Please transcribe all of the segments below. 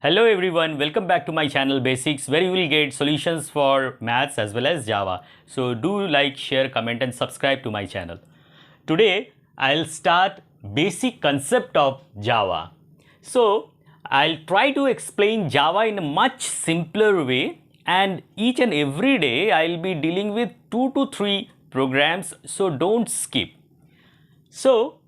Hello everyone, welcome back to my channel Basics, where you will get solutions for maths as well as Java. So do like, share, comment and subscribe to my channel. Today I'll start basic concept of Java. So I'll try to explain Java in a much simpler way, and each and every day I'll be dealing with 2 to 3 programs, so don't skip. So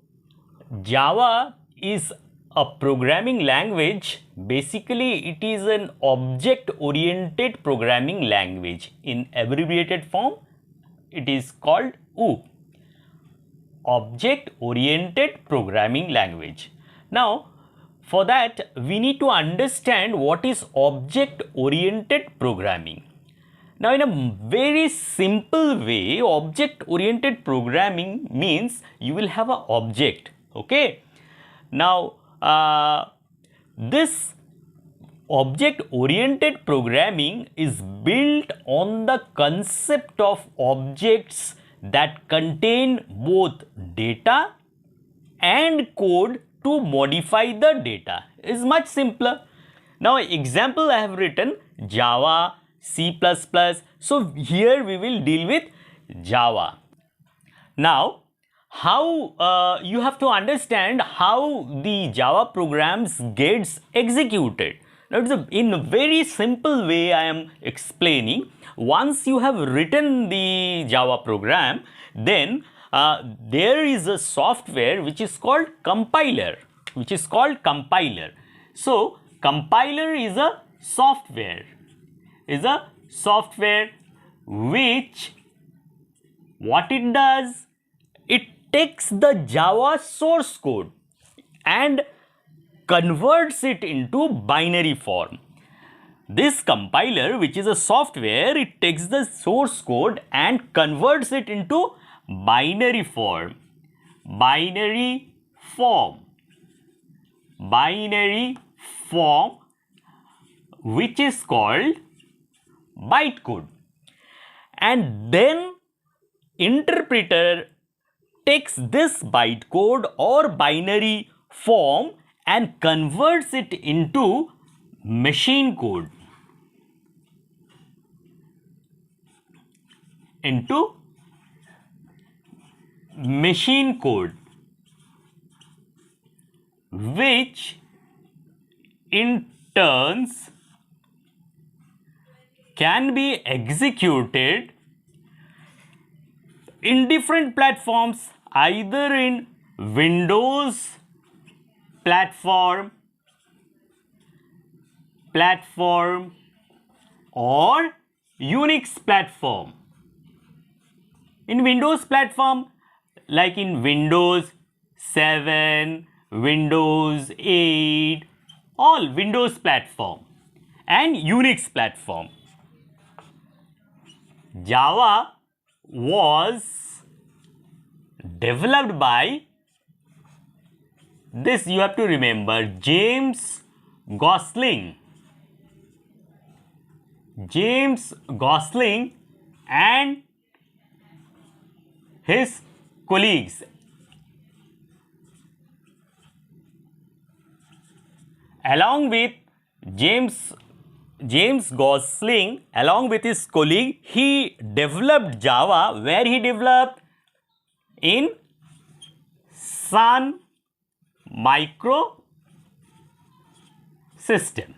Java is a programming language. Basically, it is an object-oriented programming language. In abbreviated form, it is called OOP. Object-oriented programming language. Now, for that, we need to understand what is object-oriented programming. Now, in a very simple way, object-oriented programming means you will have an object, okay? Now, this object-oriented programming is built on the concept of objects that contain both data and code to modify the data. It is much simpler. Now, example I have written Java, C++. So, here we will deal with Java. Now, how you have to understand how the Java programs gets executed. Now, in a very simple way I am explaining. Once you have written the Java program, then there is a software which is called compiler, So, compiler is a software, which what it does, it takes the Java source code and converts it into binary form. This compiler, which is a software, it takes the source code and converts it into binary form, which is called bytecode. And then interpreter takes this bytecode or binary form and converts it into machine code, which in turns can be executed in different platforms, either in Windows platform or Unix platform. In Windows platform, like in Windows 7, Windows 8, all Windows platform, and Unix platform. Java was developed by this, you have to remember, James Gosling and his colleagues. Along with James Gosling, along with his colleague, he developed Java. Where he developed? In Sun Microsystem.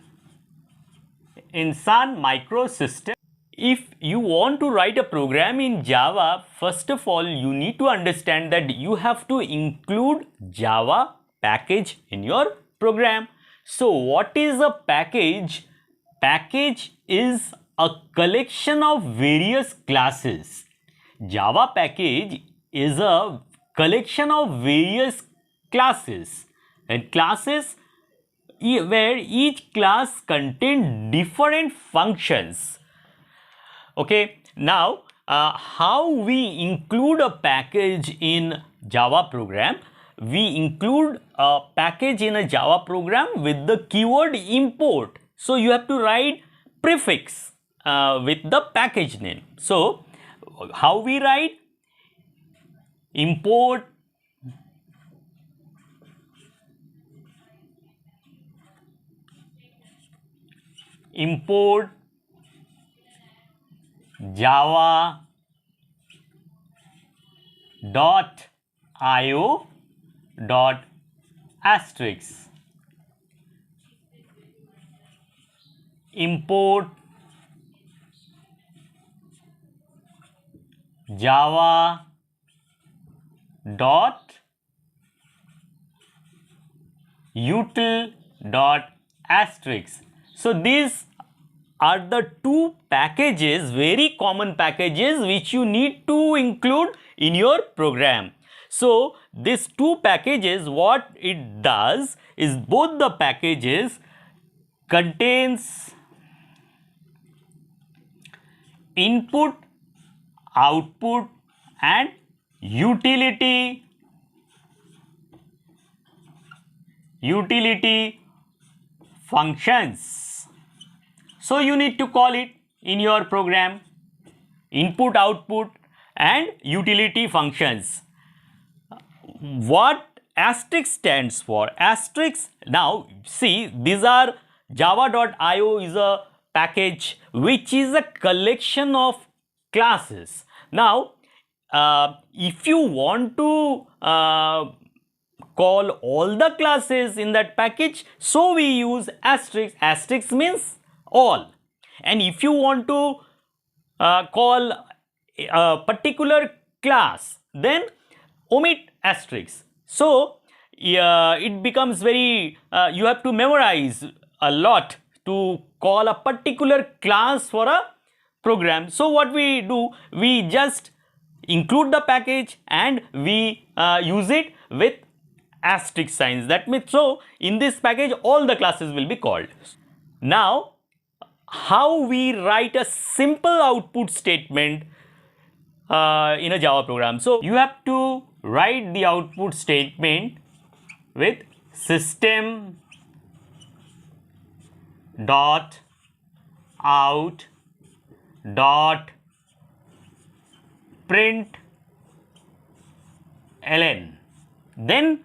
If you want to write a program in Java, first of all, you need to understand that you have to include Java package in your program. So, what is a package? Package is a collection of various classes. Java package is a collection of various classes, and classes where each class contains different functions. Okay, now how we include a package in Java program? We include a package in a Java program with the keyword import. So you have to write prefix with the package name. So how we write? Import import java dot io dot asterisk, import java dot util dot asterisk. So these are the two packages, very common packages, which you need to include in your program. So these two packages, what it does is, both the packages contains input, output and utility functions. So you need to call it in your program, input, output and utility functions. What asterisk stands for? Asterisk, now see, these are java.io is a package which is a collection of classes. Now if you want to call all the classes in that package, so we use asterisk. Asterisk means all. And if you want to call a particular class, then omit asterisk. So it becomes very, you have to memorize a lot to call a particular class for a program. So what we do, we just include the package and we use it with asterisk signs. That means, so in this package all the classes will be called. Now how we write a simple output statement in a Java program. So you have to write the output statement with system dot out dot print ln, then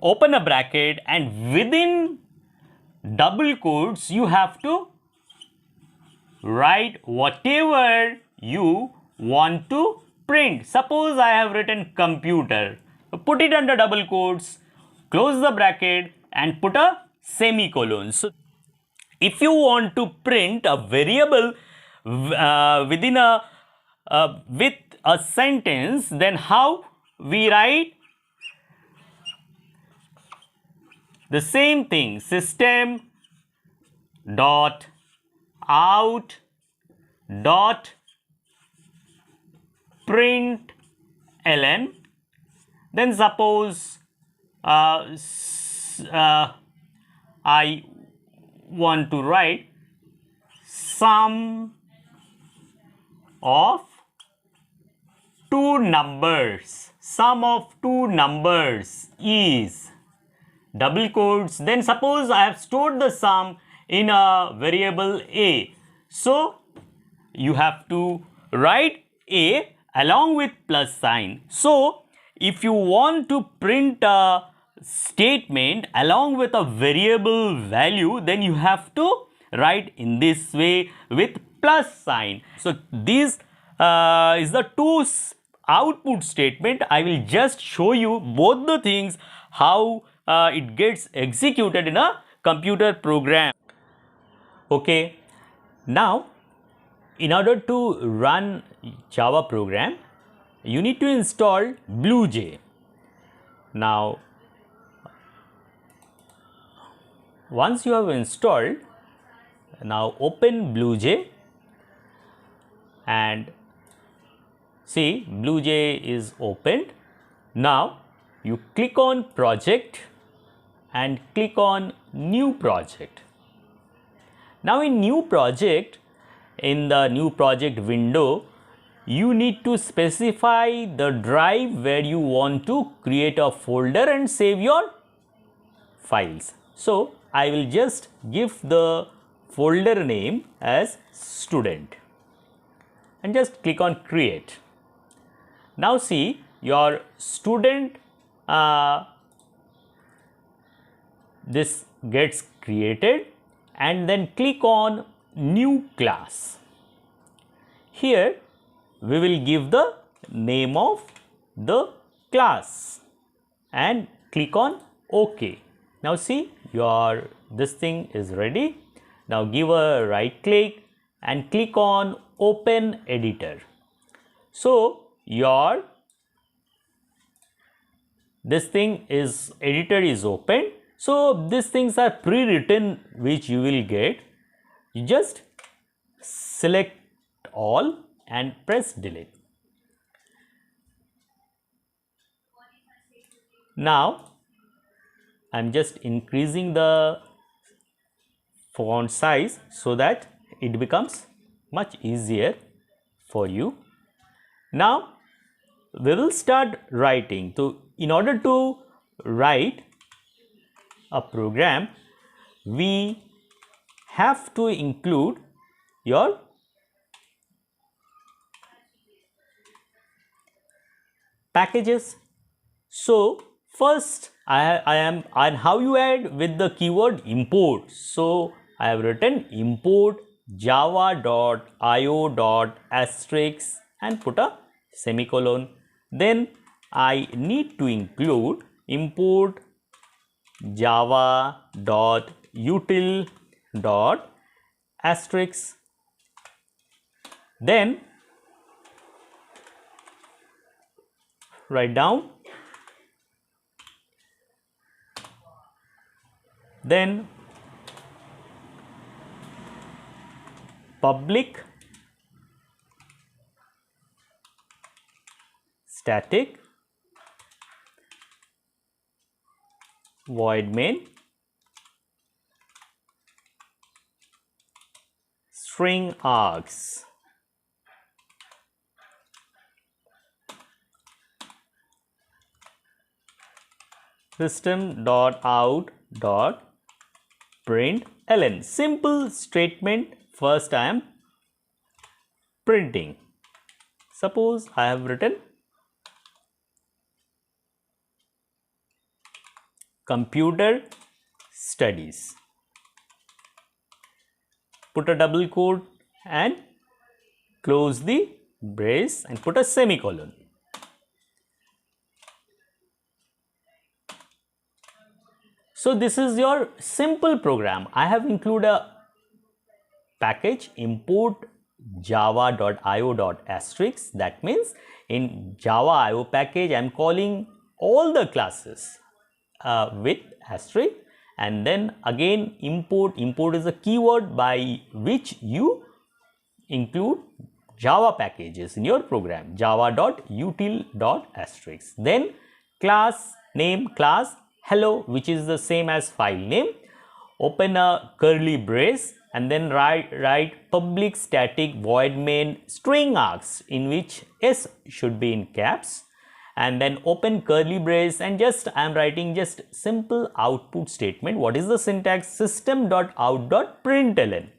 open a bracket and within double quotes you have to write whatever you want to print. Suppose I have written computer, put it under double quotes, close the bracket and put a semicolon. So if you want to print a variable within a with a sentence, then how we write? The same thing, system dot out dot print ln, then suppose I want to write sum of two numbers, sum of two numbers is double quotes, then suppose I have stored the sum in a variable a, so you have to write a along with plus sign. So if you want to print a statement along with a variable value, then you have to write in this way with plus sign. So this is the two output statement. I will just show you both the things, how it gets executed in a computer program. Okay, now in order to run Java program, you need to install BlueJ. Now once you have installed, now open BlueJ and see BlueJ is opened. Now you click on project and click on new project. Now in new project, in the new project window, you need to specify the drive where you want to create a folder and save your files. So I will just give the folder name as student and just click on create. Now see your student, this gets created, and then click on new class. Here we will give the name of the class and click on OK. Now see, your this thing is ready. Now give a right click and click on Open Editor. So your this thing is editor is open. So these things are pre-written which you will get. You just select all and press delete. Now I am just increasing the font size so that it becomes much easier for you. Now we will start writing. So in order to write a program, we have to include your packages. So first I am, and how you add with the keyword import. So I have written import java.io.asterisk and put a semicolon. Then I need to include import java.util.asterisk. Then write down, then public static void main string args. System.out.println. Simple statement. First I am printing. Suppose I have written computer studies. Put a double quote and close the brace and put a semicolon. So this is your simple program. I have included a package import java.io.asterisk. That means in Java IO package I am calling all the classes with asterisk, and then again import. Import is a keyword by which you include Java packages in your program, java.util.asterisk. Then class name, class hello, which is the same as file name. Open a curly brace and then write public static void main string args, in which S should be in caps, and then open curly brace and just I am writing just simple output statement. What is the syntax? System.out.println,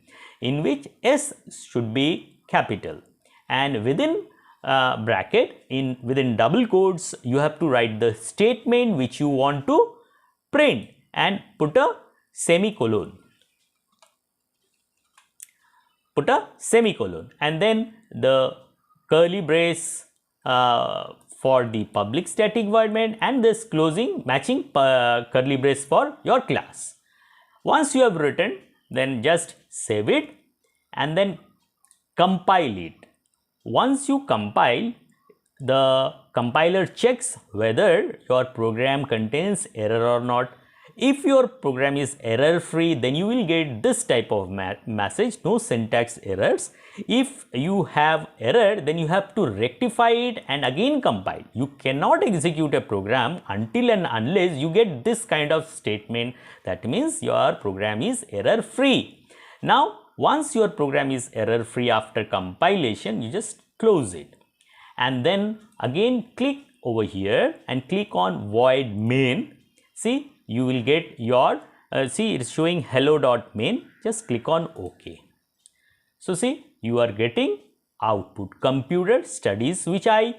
in which S should be capital, and within bracket within double quotes you have to write the statement which you want to print and put a semicolon. Put a semicolon and then the curly brace for the public static void main and this closing matching curly brace for your class. Once you have written, then just save it and then compile it. Once you compile, the compiler checks whether your program contains error or not. If your program is error free, then you will get this type of message, no syntax errors. If you have error, then you have to rectify it and again compile. You cannot execute a program until and unless you get this kind of statement. That means your program is error free. Now, once your program is error free after compilation, you just close it. And then again click over here and click on void main. See, you will get your see, it's showing hello.main. Just click on OK. So see, you are getting output computer studies, which I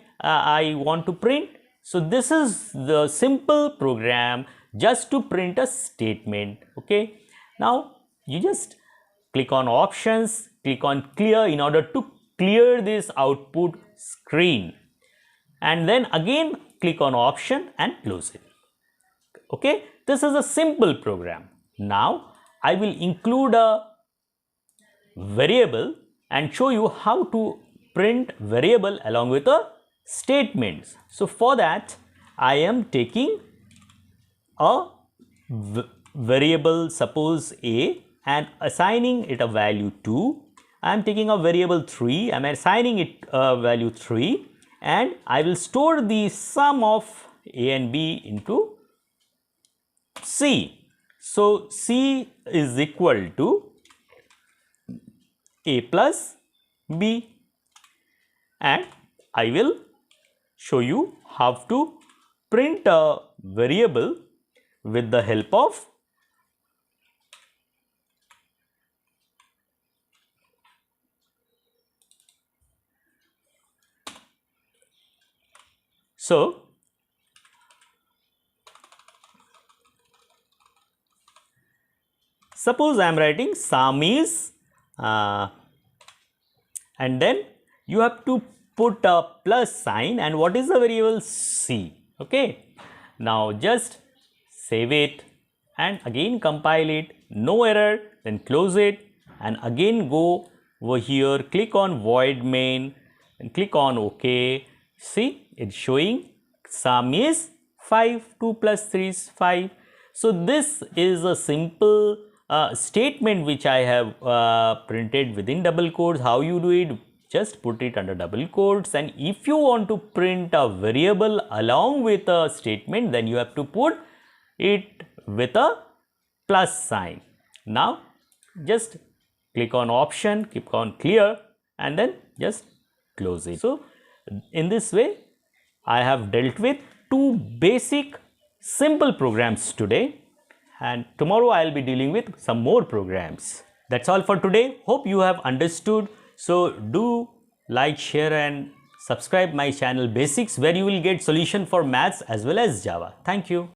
want to print. So this is the simple program just to print a statement. Okay, now you just click on options, click on clear in order to clear this output screen, and then again click on option and close it. Okay, this is a simple program. Now I will include a variable and show you how to print variable along with the statements. So for that I am taking a variable, suppose A, and assigning it a value 2. I am taking a variable 3, I am assigning it a value 3, and I will store the sum of A and B into C. So C is equal to A plus B, and I will show you how to print a variable with the help of suppose I am writing sum is and then you have to put a plus sign, and what is the variable C. Okay, now just save it and again compile it, no error, then close it and again go over here, click on void main and click on OK. See, it's showing sum is 5, 2 plus 3 is 5. So this is a simple statement which I have printed within double quotes. How you do it? Just put it under double quotes, and if you want to print a variable along with a statement, then you have to put it with a plus sign. Now just click on option, click on clear and then just close it. So in this way I have dealt with two basic simple programs today, and tomorrow I will be dealing with some more programs. That's all for today. Hope you have understood. So do like, share and subscribe my channel Basics, where you will get solution for maths as well as Java. Thank you.